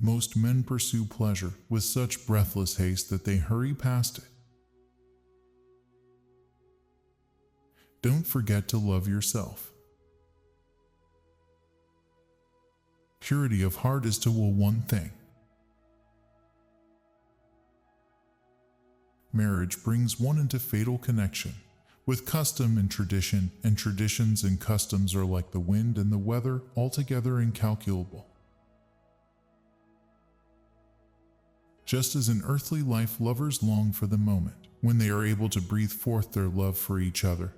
Most men pursue pleasure with such breathless haste that they hurry past it. Don't forget to love yourself. Purity of heart is to will one thing. Marriage brings one into fatal connection with custom and traditions and customs are like the wind and the weather, altogether incalculable. Just as in earthly life, lovers long for the moment when they are able to breathe forth their love for each other,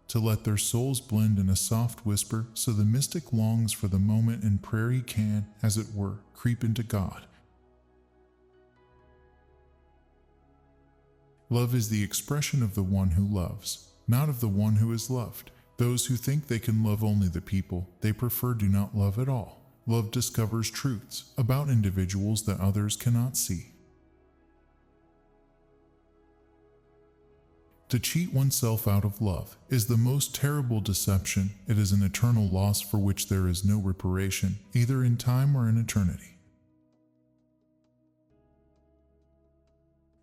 to let their souls blend in a soft whisper, so the mystic longs for the moment in prayer he can, as it were, creep into God. Love is the expression of the one who loves, not of the one who is loved. Those who think they can love only the people they prefer do not love at all. Love discovers truths about individuals that others cannot see. To cheat oneself out of love is the most terrible deception. It is an eternal loss for which there is no reparation, either in time or in eternity.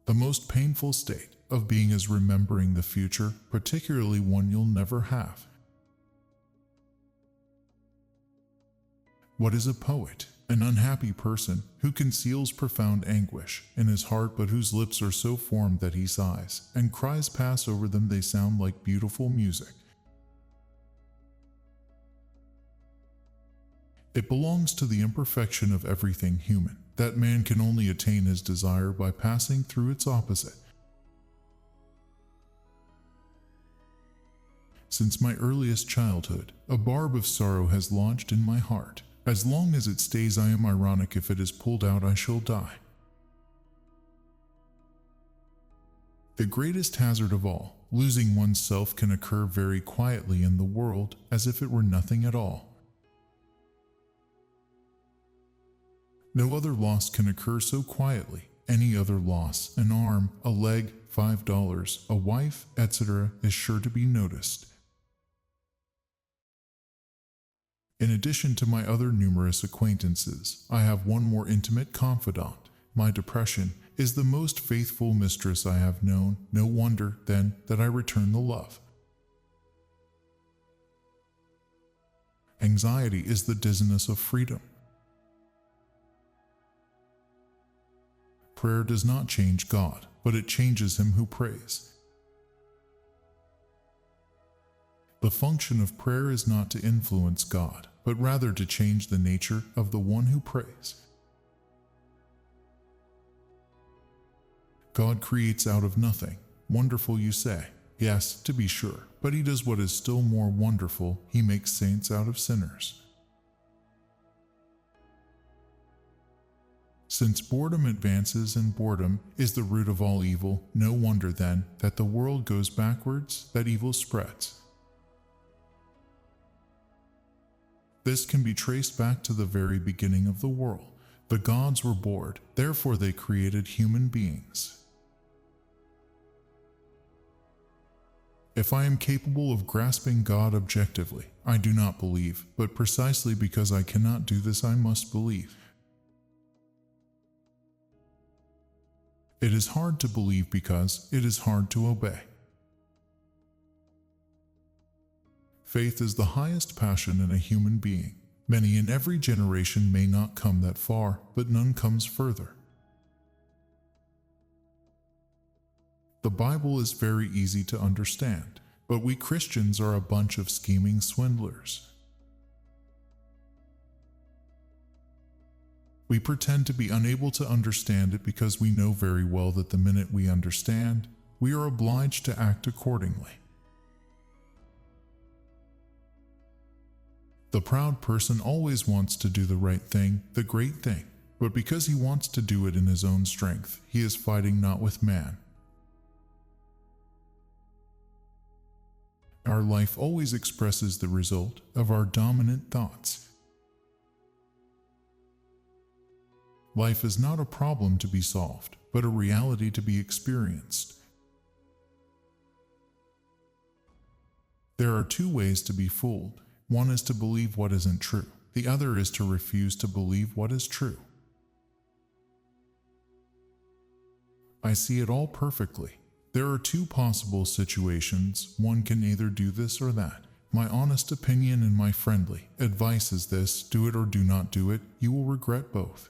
The most painful state of being is remembering the future, particularly one you'll never have. What is a poet? An unhappy person who conceals profound anguish in his heart, but whose lips are so formed that he sighs, and cries pass over them, they sound like beautiful music. It belongs to the imperfection of everything human that man can only attain his desire by passing through its opposite. Since my earliest childhood, a barb of sorrow has lodged in my heart. As long as it stays, I am ironic. If it is pulled out, I shall die. The greatest hazard of all, losing oneself, can occur very quietly in the world, as if it were nothing at all. No other loss can occur so quietly. Any other loss, an arm, a leg, $5, a wife, etc., is sure to be noticed. In addition to my other numerous acquaintances, I have one more intimate confidant. My depression is the most faithful mistress I have known. No wonder, then, that I return the love. Anxiety is the dizziness of freedom. Prayer does not change God, but it changes him who prays. The function of prayer is not to influence God, but rather to change the nature of the one who prays. God creates out of nothing. Wonderful, you say. Yes, to be sure, but he does what is still more wonderful. He makes saints out of sinners. Since boredom advances and boredom is the root of all evil, no wonder then that the world goes backwards, that evil spreads. This can be traced back to the very beginning of the world. The gods were bored, therefore they created human beings. If I am capable of grasping God objectively, I do not believe, but precisely because I cannot do this, I must believe. It is hard to believe because it is hard to obey. Faith is the highest passion in a human being. Many in every generation may not come that far, but none comes further. The Bible is very easy to understand, but we Christians are a bunch of scheming swindlers. We pretend to be unable to understand it because we know very well that the minute we understand, we are obliged to act accordingly. The proud person always wants to do the right thing, the great thing, but because he wants to do it in his own strength, he is fighting not with man. Our life always expresses the result of our dominant thoughts. Life is not a problem to be solved, but a reality to be experienced. There are two ways to be fooled. One is to believe what isn't true. The other is to refuse to believe what is true. I see it all perfectly. There are two possible situations. One can either do this or that. My honest opinion and my friendly advice is this: do it or do not do it. You will regret both.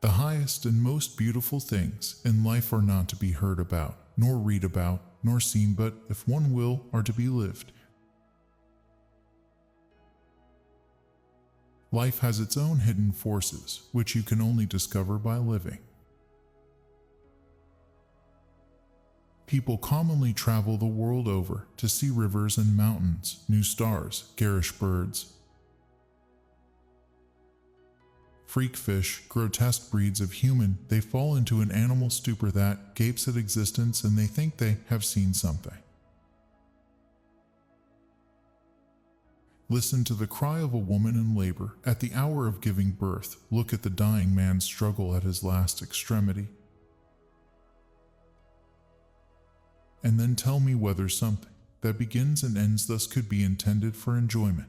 The highest and most beautiful things in life are not to be heard about, nor read about, nor seen, but, if one will, are to be lived. Life has its own hidden forces, which you can only discover by living. People commonly travel the world over to see rivers and mountains, new stars, garish birds, freak fish, grotesque breeds of human. They fall into an animal stupor that gapes at existence, and they think they have seen something. Listen to the cry of a woman in labor at the hour of giving birth. Look at the dying man's struggle at his last extremity. And then tell me whether something that begins and ends thus could be intended for enjoyment.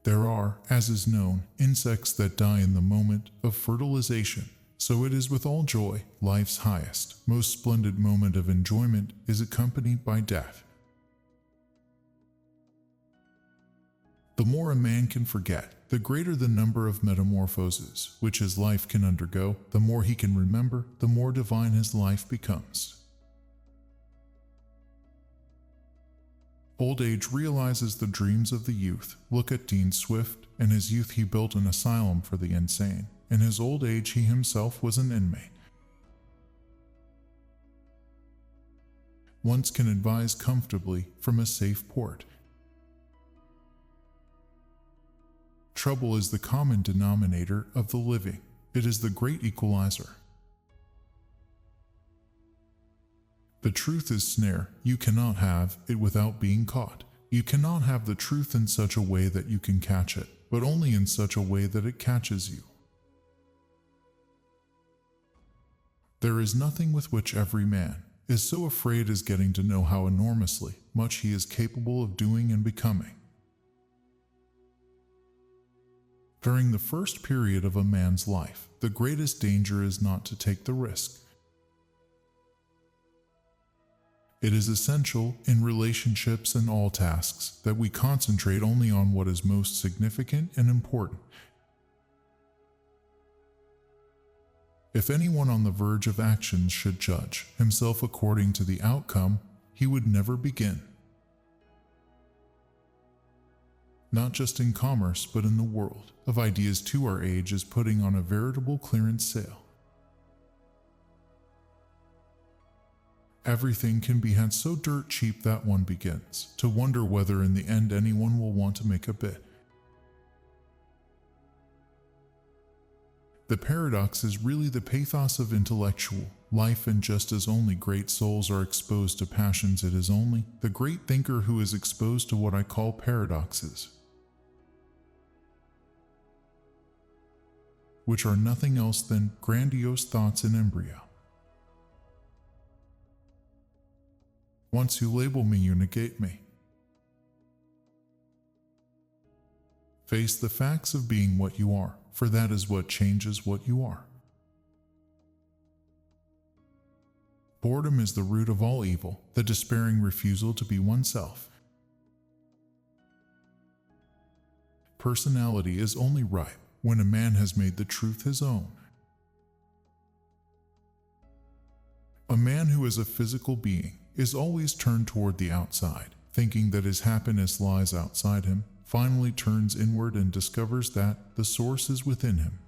There are, as is known, insects that die in the moment of fertilization. So it is with all joy. Life's highest, most splendid moment of enjoyment is accompanied by death. The more a man can forget, the greater the number of metamorphoses which his life can undergo. The more he can remember, the more divine his life becomes. Old age realizes the dreams of the youth. Look at Dean Swift. In his youth he built an asylum for the insane. In his old age he himself was an inmate. Once can advise comfortably from a safe port. Trouble is the common denominator of the living. It is the great equalizer. The truth is snare. You cannot have it without being caught. You cannot have the truth in such a way that you can catch it, but only in such a way that it catches you. There is nothing with which every man is so afraid as getting to know how enormously much he is capable of doing and becoming. During the first period of a man's life, the greatest danger is not to take the risk. It is essential in relationships and all tasks that we concentrate only on what is most significant and important. If anyone on the verge of actions should judge himself according to the outcome, he would never begin. Not just in commerce, but in the world of ideas too, our age is putting on a veritable clearance sale. Everything can be had so dirt cheap that one begins to wonder whether in the end anyone will want to make a bid. The paradox is really the pathos of intellectual life, and just as only great souls are exposed to passions, it is only the great thinker who is exposed to what I call paradoxes, which are nothing else than grandiose thoughts in embryo. Once you label me, you negate me. Face the facts of being what you are, for that is what changes what you are. Boredom is the root of all evil, the despairing refusal to be oneself. Personality is only ripe when a man has made the truth his own. A man who is a physical being is always turned toward the outside, thinking that his happiness lies outside him, finally turns inward and discovers that the source is within him.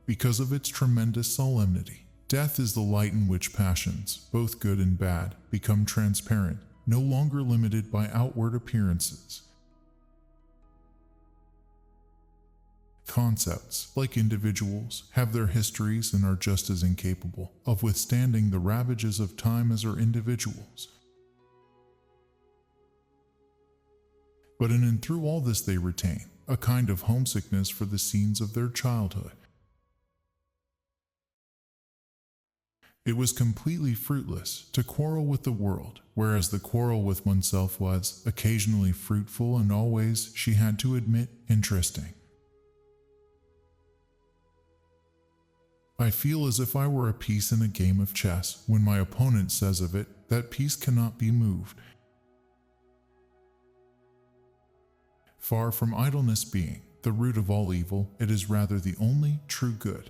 Because of its tremendous solemnity, death is the light in which passions, both good and bad, become transparent, no longer limited by outward appearances. Concepts, like individuals, have their histories and are just as incapable of withstanding the ravages of time as are individuals. But in and through all this they retain a kind of homesickness for the scenes of their childhood. It was completely fruitless to quarrel with the world, whereas the quarrel with oneself was occasionally fruitful and always, she had to admit, interesting. I feel as if I were a piece in a game of chess when my opponent says of it, that piece cannot be moved. Far from idleness being the root of all evil, it is rather the only true good.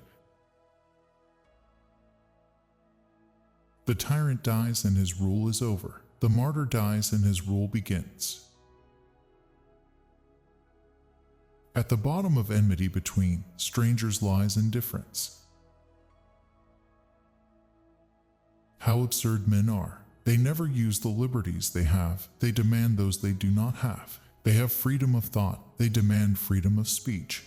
The tyrant dies and his rule is over. The martyr dies and his rule begins. At the bottom of enmity between strangers lies indifference. How absurd men are. They never use the liberties they have, they demand those they do not have. They have freedom of thought, they demand freedom of speech.